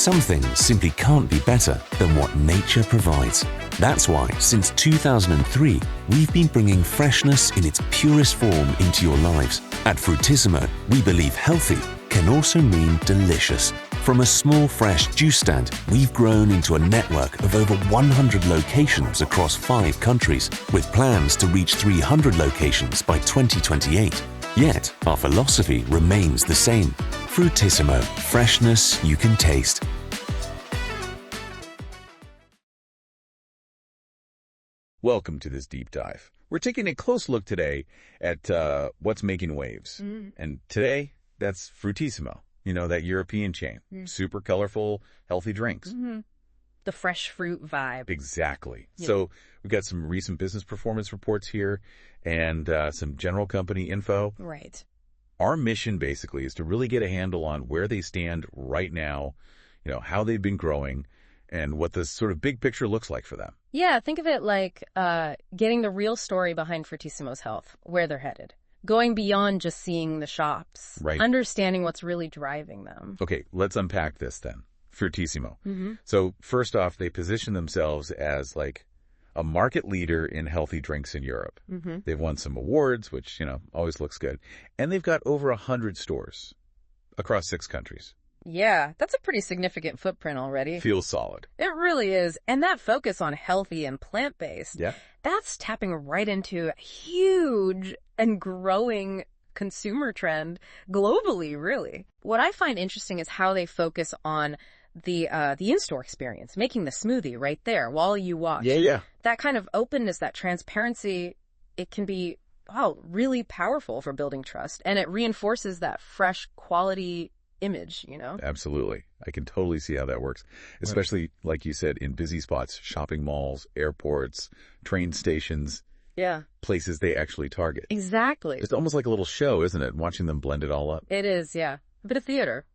Some things simply can't be better than what nature provides. That's why, since 2003, we've been bringing freshness in its purest form into your lives. At Fruitisimo, we believe healthy can also mean delicious. From a small, fresh juice stand, we've grown into a network of over 100 locations across 5 countries, with plans to reach 300 locations by 2028. Yet, our philosophy remains the same. Fruitisimo, freshness you can taste. Welcome to this deep dive. We're taking a close look today at what's making waves. And today, that's Fruitisimo, you know, that European chain. Super colorful, healthy drinks. The fresh fruit vibe. Exactly. Yep. So we've got some recent business performance reports here and some general company info. Right. Our mission basically is to really get a handle on where they stand right now, you know, how they've been growing, and what the sort of big picture looks like for them. Yeah, think of it like getting the real story behind Fruitissimo's health, where they're headed. Going beyond just seeing the shops. Right. Understanding what's really driving them. Okay, let's unpack this then. Fruitisimo. So first off, they position themselves as like a market leader in healthy drinks in Europe. They've won some awards, which, you know, always looks good. And they've got over 100 stores across 6 countries. Yeah, that's a pretty significant footprint already. Feels solid. It really is. And that focus on healthy and plant-based, Yeah. that's tapping right into a huge and growing consumer trend globally, really. What I find interesting is how they focus on the in-store experience, making the smoothie right there while you watch. Yeah. That kind of openness, that transparency, it can be, really powerful for building trust. And it reinforces that fresh quality image, you know? Absolutely. I can totally see how that works, especially, like you said, in busy spots, shopping malls, airports, train stations. Yeah. Places they actually target. Exactly. It's almost like a little show, isn't it? Watching them blend it all up. It is, yeah. A bit of theater.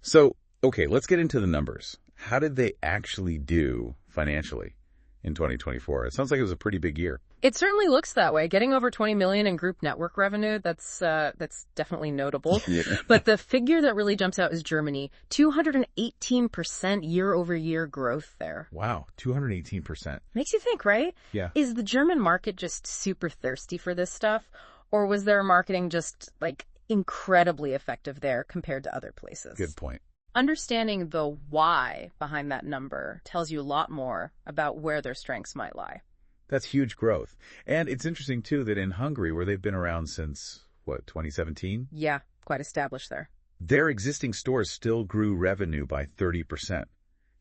So, okay, let's get into the numbers. How did they actually do financially in 2024? It sounds like it was a pretty big year. It certainly looks that way. Getting over 20 million in group network revenue, that's definitely notable. Yeah. But the figure that really jumps out is Germany. 218% year-over-year growth there. Wow, 218%. Makes you think, right? Yeah. Is the German market just super thirsty for this stuff? Or was their marketing just, like, incredibly effective there compared to other places? Good point. Understanding the why behind that number tells you a lot more about where their strengths might lie. That's huge growth. And it's interesting, too, that in Hungary, where they've been around since, 2017? Yeah, quite established there. Their existing stores still grew revenue by 30%.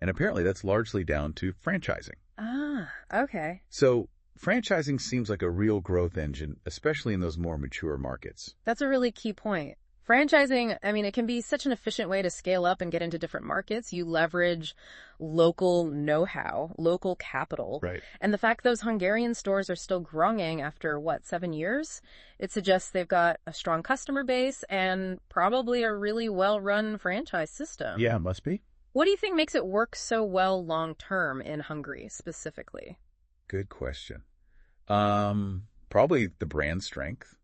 And apparently that's largely down to franchising. Ah, okay. So franchising seems like a real growth engine, especially in those more mature markets. That's a really key point. Franchising, I mean, it can be such an efficient way to scale up and get into different markets. You leverage local know-how, local capital. Right. And the fact those Hungarian stores are still growing after, 7 years? It suggests they've got a strong customer base and probably a really well-run franchise system. Yeah, must be. What do you think makes it work so well long-term in Hungary specifically? Good question. Probably the brand strength.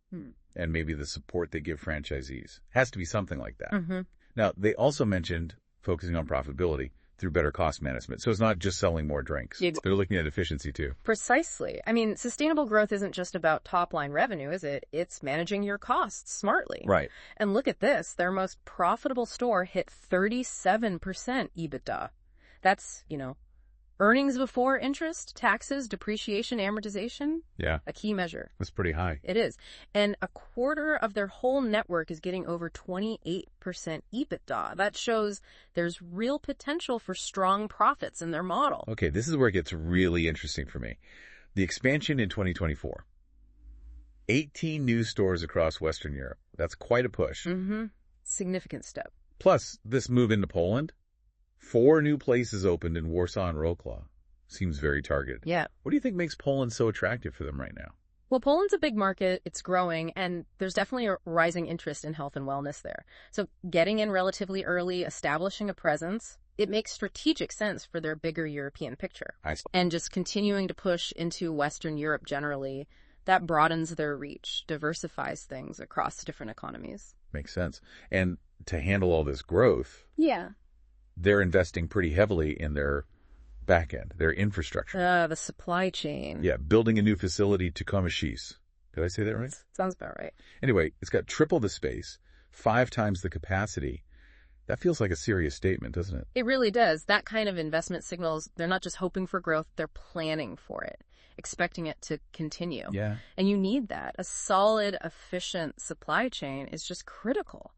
And maybe the support they give franchisees. Has to be something like that. Now, they also mentioned focusing on profitability through better cost management. So it's not just selling more drinks. They're looking at efficiency, too. Precisely. I mean, sustainable growth isn't just about top-line revenue, is it? It's managing your costs smartly. Right. And look at this. Their most profitable store hit 37% EBITDA. That's, earnings before interest, taxes, depreciation, amortization. Yeah. A key measure. That's pretty high. It is. And a quarter of their whole network is getting over 28% EBITDA. That shows there's real potential for strong profits in their model. Okay, this is where it gets really interesting for me. The expansion in 2024. 18 new stores across Western Europe. That's quite a push. Significant step. Plus, this move into Poland. 4 new places opened in Warsaw and Wrocław. Seems very targeted. Yeah. What do you think makes Poland so attractive for them right now? Well, Poland's a big market. It's growing, and there's definitely a rising interest in health and wellness there. So getting in relatively early, establishing a presence, it makes strategic sense for their bigger European picture. And just continuing to push into Western Europe generally, that broadens their reach, diversifies things across different economies. Makes sense. And to handle all this growth, yeah, they're investing pretty heavily in their back end, their infrastructure. The supply chain. Yeah, building a new facility to Comichis. Did I say that right? Sounds about right. Anyway, it's got triple the space, 5 times the capacity. That feels like a serious statement, doesn't it? It really does. That kind of investment signals they're not just hoping for growth, they're planning for it, expecting it to continue. Yeah. And you need that. A solid, efficient supply chain is just critical.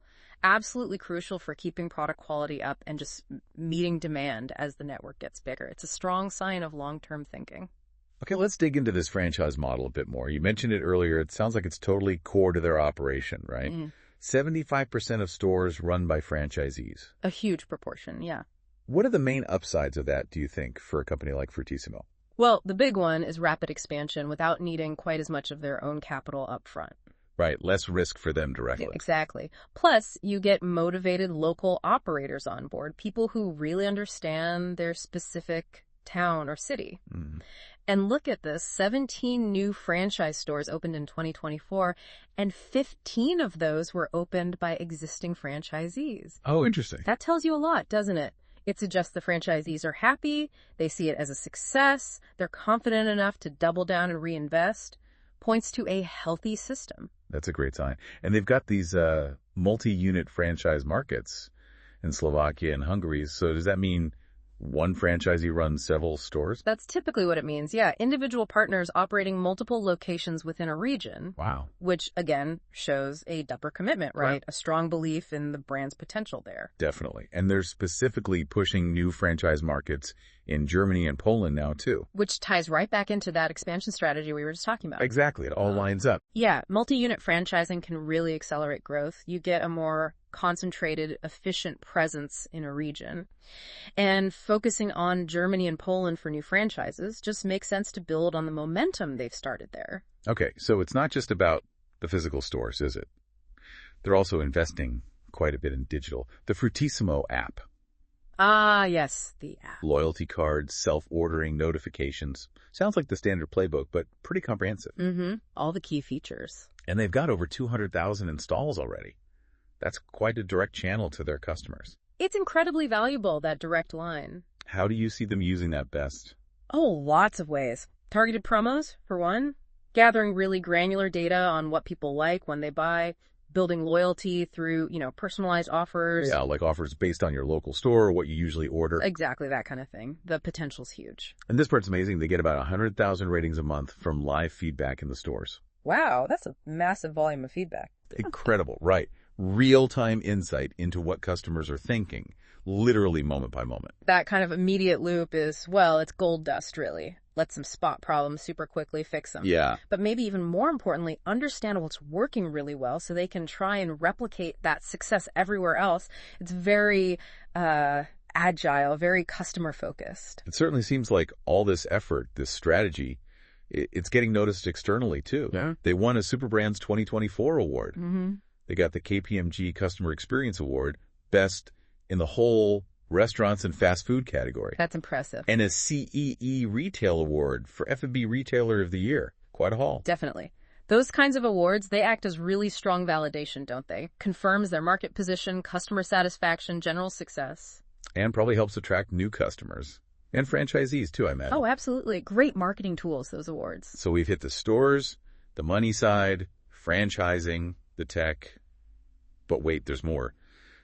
Absolutely crucial for keeping product quality up and just meeting demand as the network gets bigger. It's a strong sign of long-term thinking. Okay, let's dig into this franchise model a bit more. You mentioned it earlier. It sounds like it's totally core to their operation, right? 75% of stores run by franchisees. A huge proportion, yeah. What are the main upsides of that, do you think, for a company like Fruitisimo? Well, the big one is rapid expansion without needing quite as much of their own capital up front. Right, less risk for them directly. Exactly. Plus, you get motivated local operators on board, people who really understand their specific town or city. And look at this, 17 new franchise stores opened in 2024, and 15 of those were opened by existing franchisees. Oh, interesting. That tells you a lot, doesn't it? It suggests the franchisees are happy, they see it as a success, they're confident enough to double down and reinvest. Points to a healthy system. That's a great sign. And they've got these multi-unit franchise markets in Slovakia and Hungary. So does that mean one franchisee runs several stores? That's typically what it means, yeah. Individual partners operating multiple locations within a region. Wow. Which, again, shows a deeper commitment, right? A strong belief in the brand's potential there. Definitely. And they're specifically pushing new franchise markets in Germany and Poland now, too. Which ties right back into that expansion strategy we were just talking about. Exactly. It all lines up. Yeah. Multi-unit franchising can really accelerate growth. You get a more concentrated, efficient presence in a region. And focusing on Germany and Poland for new franchises just makes sense to build on the momentum they've started there. Okay. So it's not just about the physical stores, is it? They're also investing quite a bit in digital. The Fruitisimo app. Ah, yes, the app. Loyalty cards, self-ordering, notifications. Sounds like the standard playbook, but pretty comprehensive. All the key features. And they've got over 200,000 installs already. That's quite a direct channel to their customers. It's incredibly valuable, that direct line. How do you see them using that best? Oh, lots of ways. Targeted promos, for one. Gathering really granular data on what people like when they buy. Building loyalty through, personalized offers. Yeah, like offers based on your local store or what you usually order. Exactly, that kind of thing. The potential's huge. And this part's amazing. They get about 100,000 ratings a month from live feedback in the stores. Wow, that's a massive volume of feedback. Incredible, right. Real-time insight into what customers are thinking, literally moment by moment. That kind of immediate loop is, well, it's gold dust, really. Lets them spot problems super quickly, fix them. Yeah. But maybe even more importantly, understand what's working really well so they can try and replicate that success everywhere else. It's very agile, very customer-focused. It certainly seems like all this effort, this strategy, it's getting noticed externally, too. Yeah. They won a Superbrands 2024 award. They got the KPMG Customer Experience Award, best in the whole restaurants and fast food category. That's impressive. And a CEE Retail Award for F&B Retailer of the Year. Quite a haul. Definitely. Those kinds of awards, they act as really strong validation, don't they? Confirms their market position, customer satisfaction, general success. And probably helps attract new customers. And franchisees, too, I imagine. Oh, absolutely. Great marketing tools, those awards. So we've hit the stores, the money side, franchising, the tech. But wait, there's more.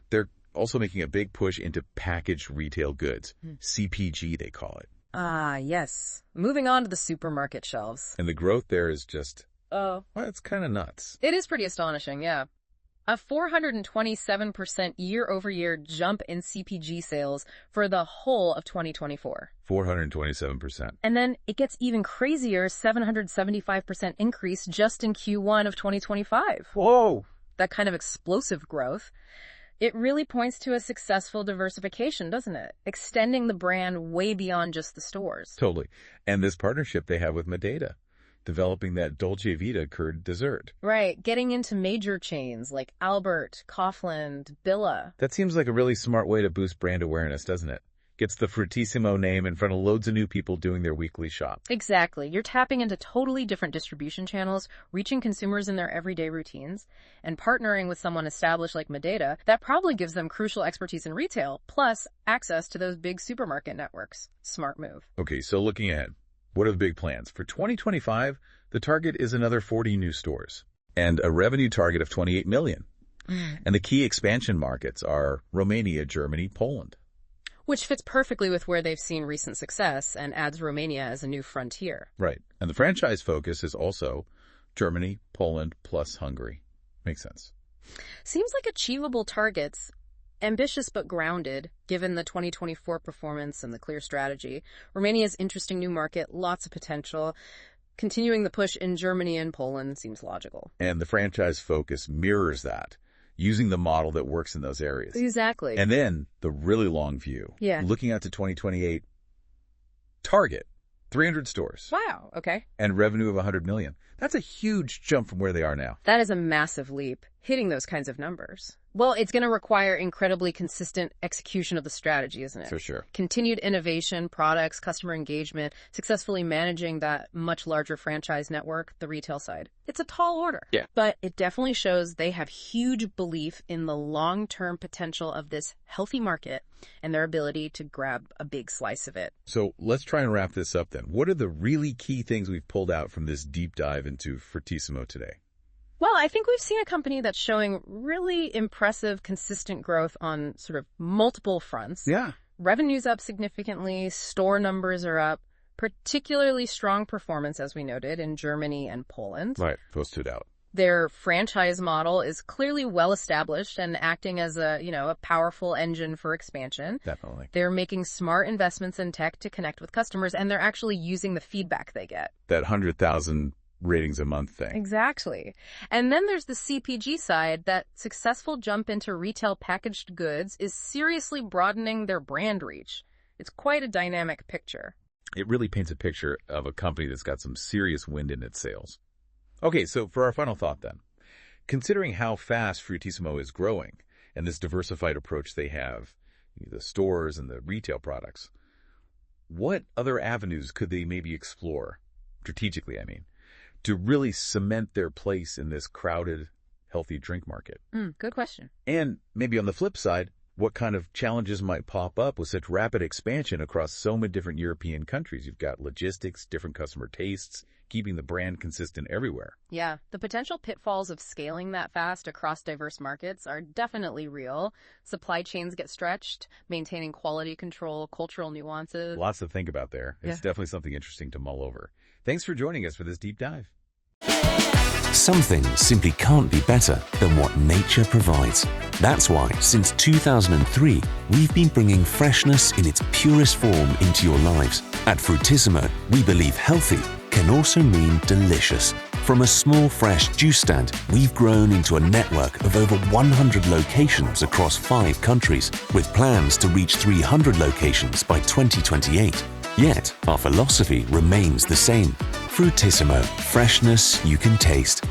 They're also making a big push into packaged retail goods. CPG, they call it. Ah, yes. Moving on to the supermarket shelves. And the growth there is just, well, it's kind of nuts. It is pretty astonishing, yeah. A 427% year-over-year jump in CPG sales for the whole of 2024. 427%. And then it gets even crazier, 775% increase just in Q1 of 2025. Whoa! That kind of explosive growth. It really points to a successful diversification, doesn't it? Extending the brand way beyond just the stores. Totally. And this partnership they have with Medeta, developing that Dolce Vita curd dessert. Right. Getting into major chains like Albert, Kaufland, Billa. That seems like a really smart way to boost brand awareness, doesn't it? Gets the Fruitisimo name in front of loads of new people doing their weekly shop. Exactly. You're tapping into totally different distribution channels, reaching consumers in their everyday routines, and partnering with someone established like Medeta that probably gives them crucial expertise in retail, plus access to those big supermarket networks. Smart move. Okay, so looking ahead, what are the big plans? For 2025, the target is another 40 new stores and a revenue target of 28 million. And the key expansion markets are Romania, Germany, Poland. Which fits perfectly with where they've seen recent success and adds Romania as a new frontier. Right. And the franchise focus is also Germany, Poland, plus Hungary. Makes sense. Seems like achievable targets. Ambitious but grounded, given the 2024 performance and the clear strategy. Romania's interesting new market, lots of potential. Continuing the push in Germany and Poland seems logical. And the franchise focus mirrors that, using the model that works in those areas. Exactly. And then the really long view. Yeah. Looking out to 2028, target 300 stores. Wow, okay. And revenue of 100 million. That's a huge jump from where they are now. That is a massive leap, hitting those kinds of numbers. Well, it's going to require incredibly consistent execution of the strategy, isn't it? For sure. Continued innovation, products, customer engagement, successfully managing that much larger franchise network, the retail side. It's a tall order. Yeah. But it definitely shows they have huge belief in the long-term potential of this healthy market and their ability to grab a big slice of it. So let's try and wrap this up then. What are the really key things we've pulled out from this deep dive into Fruitisimo today? Well, I think we've seen a company that's showing really impressive, consistent growth on sort of multiple fronts. Yeah. Revenue's up significantly, store numbers are up, particularly strong performance, as we noted, in Germany and Poland. Right. Those stood out. Their franchise model is clearly well established and acting as a powerful engine for expansion. Definitely. They're making smart investments in tech to connect with customers, and they're actually using the feedback they get. That 100,000 ratings a month thing. Exactly. And then there's the CPG side. That successful jump into retail packaged goods is seriously broadening their brand reach. It's quite a dynamic picture. It really paints a picture of a company that's got some serious wind in its sails. Okay, so for our final thought then, considering how fast Fruitisimo is growing and this diversified approach they have, the stores and the retail products, what other avenues could they maybe explore, strategically I mean, to really cement their place in this crowded, healthy drink market? Good question. And maybe on the flip side, what kind of challenges might pop up with such rapid expansion across so many different European countries? You've got logistics, different customer tastes, keeping the brand consistent everywhere. Yeah, the potential pitfalls of scaling that fast across diverse markets are definitely real. Supply chains get stretched, maintaining quality control, cultural nuances. Lots to think about there. It's definitely something interesting to mull over. Thanks for joining us for this deep dive. Some things simply can't be better than what nature provides. That's why, since 2003, we've been bringing freshness in its purest form into your lives. At Fruitisimo, we believe healthy can also mean delicious. From a small, fresh juice stand, we've grown into a network of over 100 locations across 5 countries, with plans to reach 300 locations by 2028. Yet, our philosophy remains the same. Fruitisimo, freshness you can taste.